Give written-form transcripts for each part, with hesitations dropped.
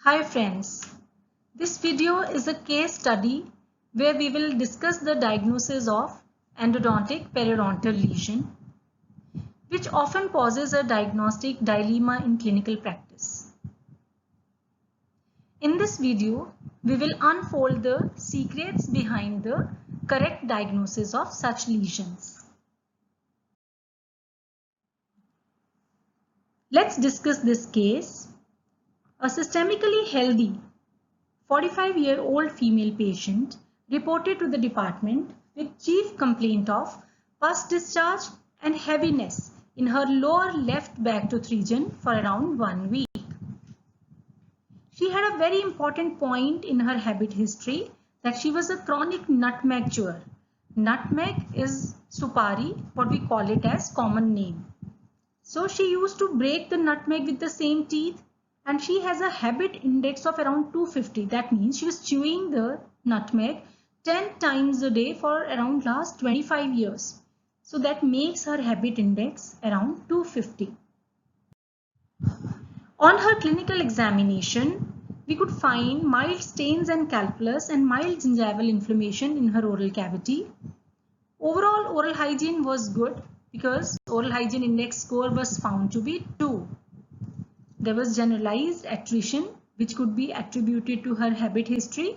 Hi friends, this video is a case study where we will discuss the diagnosis of endodontic-periodontal lesion, which often poses a diagnostic dilemma in clinical practice. In this video, we will unfold the secrets behind the correct diagnosis of such lesions. Let's discuss this case. A systemically healthy 45-year-old female patient reported to the department with chief complaint of pus discharge and heaviness in her lower left back tooth region for around 1 week. She had a very important point in her habit history that she was a chronic nutmeg chewer. Nutmeg is supari, what we call it as common name. So she used to break the nutmeg with the same teeth, and she has a habit index of around 250. That means she was chewing the nutmeg 10 times a day for around last 25 years. So that makes her habit index around 250. On her clinical examination, we could find mild stains and calculus and mild gingival inflammation in her oral cavity. Overall oral hygiene was good because oral hygiene index score was found to be 2. There was generalized attrition which could be attributed to her habit history.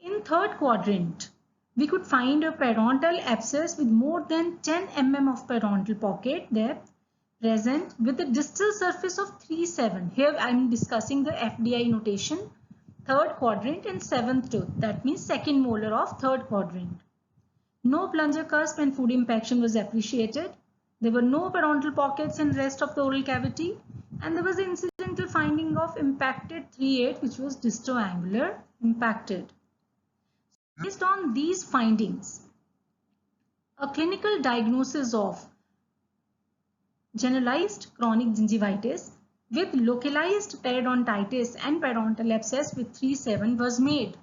In third quadrant, we could find a periodontal abscess with more than 10 mm of periodontal pocket depth present with a distal surface of 3-7. Here I am discussing the FDI notation, third quadrant and 7th tooth. That means second molar of third quadrant. No plunger cusp and food impaction was appreciated. There were no periodontal pockets in rest of the oral cavity, and there was an incidental finding of impacted 3/8, which was distoangular impacted. Based on these findings, a clinical diagnosis of generalized chronic gingivitis with localized periodontitis and periodontal abscess with 3-7 was made,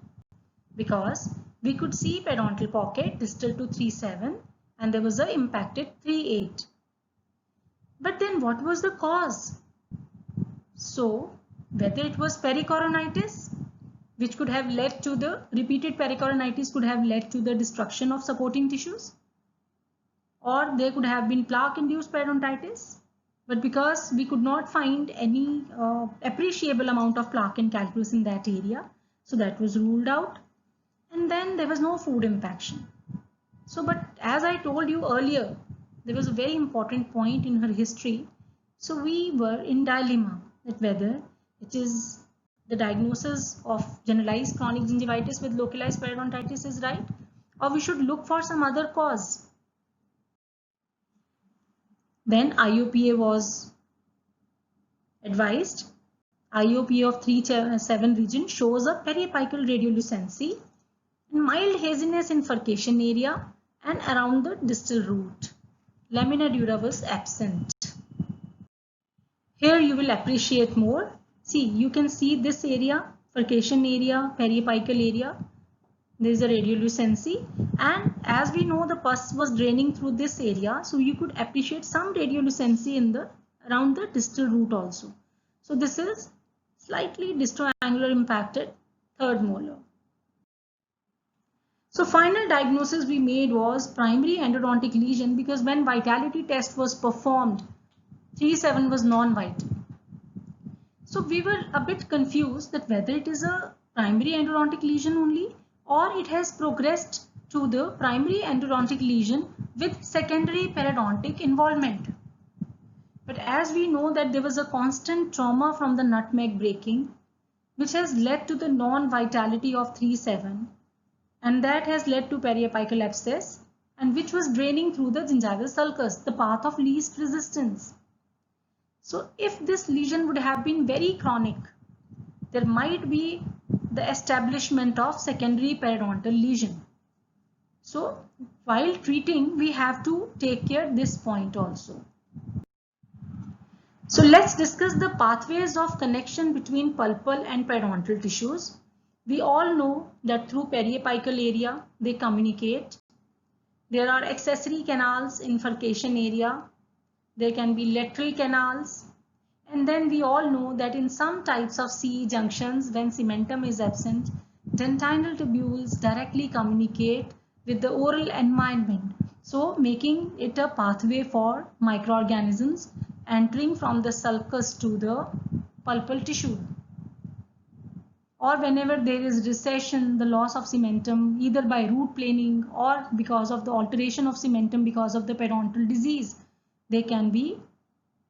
because we could see periodontal pocket distal to 3-7 and there was a impacted 3-8. But then what was the cause? So whether it was pericoronitis, which could have led to the repeated pericoronitis could have led to the destruction of supporting tissues, or there could have been plaque induced periodontitis, but because we could not find any appreciable amount of plaque and calculus in that area, so that was ruled out. And then there was no food impaction. So, but as I told you earlier, there was a very important point in her history. So we were in dilemma that whether it is the diagnosis of generalized chronic gingivitis with localized periodontitis is right, or we should look for some other cause. Then IOPA was advised. IOPA of 3-7 region shows a periapical radiolucency, mild haziness in furcation area and around the distal root. Lamina dura was absent. Here you will appreciate more. See, you can see this area, furcation area, periapical area. There is a radiolucency, and as we know the pus was draining through this area, so you could appreciate some radiolucency in the around the distal root also. So this is slightly distoangular impacted third molar. So final diagnosis we made was primary endodontic lesion, because when vitality test was performed, 3-7 was non-vital. So we were a bit confused that whether it is a primary endodontic lesion only, or it has progressed to the primary endodontic lesion with secondary periodontic involvement. But as we know that there was a constant trauma from the nutmeg breaking, which has led to the non-vitality of 3-7. And that has led to periapical abscess, and which was draining through the gingival sulcus, the path of least resistance. So if this lesion would have been very chronic, there might be the establishment of secondary periodontal lesion. So while treating, we have to take care this point also. So let's discuss the pathways of connection between pulpal and periodontal tissues. We all know that through periapical area they communicate. There are accessory canals in furcation area. There can be lateral canals, And then we all know that in some types of CE junctions, when cementum is absent, dentinal tubules directly communicate with the oral environment, so making it a pathway for microorganisms entering from the sulcus to the pulpal tissue. Or whenever there is recession, the loss of cementum, either by root planing or because of the alteration of cementum because of the periodontal disease, there can be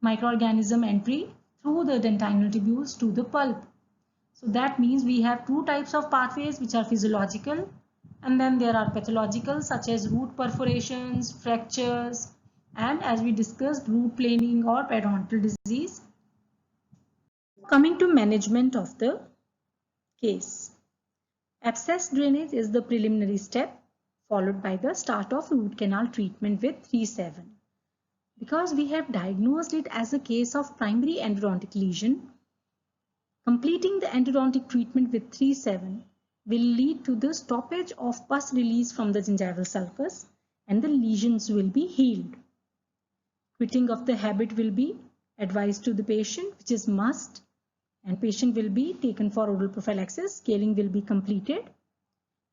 microorganism entry through the dentinal tubules to the pulp. So that means we have two types of pathways which are physiological, and then there are pathological such as root perforations, fractures, and as we discussed, root planing or periodontal disease. Coming to management of the case. Abscess drainage is the preliminary step followed by the start of root canal treatment with 3-7. Because we have diagnosed it as a case of primary endodontic lesion, completing the endodontic treatment with 3-7 will lead to the stoppage of pus release from the gingival sulcus and the lesions will be healed. Quitting of the habit will be advised to the patient, which is must, and patient will be taken for oral prophylaxis. Scaling will be completed.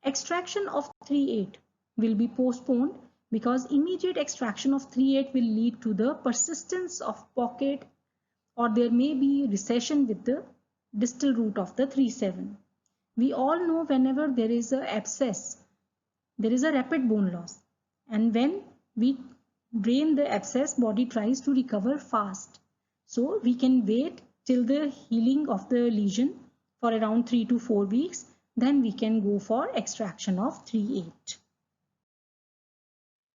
Extraction of 3-8 will be postponed because immediate extraction of 3-8 will lead to the persistence of pocket, or there may be recession with the distal root of the 3-7. We all know whenever there is an abscess, there is a rapid bone loss, and when we drain the abscess, body tries to recover fast. So we can wait till the healing of the lesion for around 3 to 4 weeks. Then we can go for extraction of 3-8.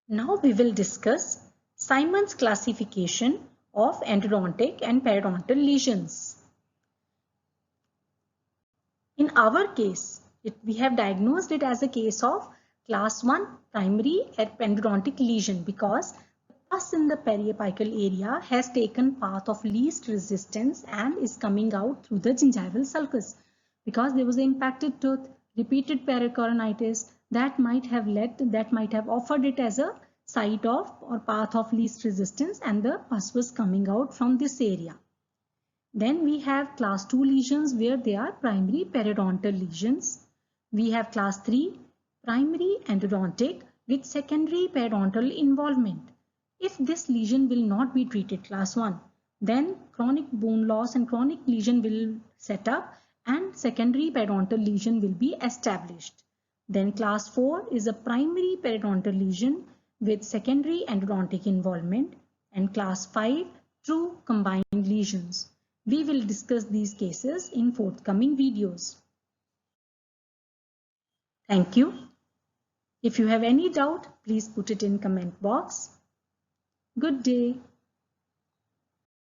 Now we will discuss Simon's classification of endodontic and periodontal lesions. In our case, we have diagnosed it as a case of class 1 primary endodontic lesion because pus in the periapical area has taken path of least resistance and is coming out through the gingival sulcus. Because there was an impacted tooth, repeated pericoronitis, that might have offered it as a site of or path of least resistance, and the pus was coming out from this area. Then we have class 2 lesions where they are primary periodontal lesions. We have class 3 primary endodontic with secondary periodontal involvement. If this lesion will not be treated, class 1, then chronic bone loss and chronic lesion will set up and secondary periodontal lesion will be established. Then class 4 is a primary periodontal lesion with secondary endodontic involvement, and class 5 true combined lesions. We will discuss these cases in forthcoming videos. Thank you. If you have any doubt, please put it in comment box. Good day.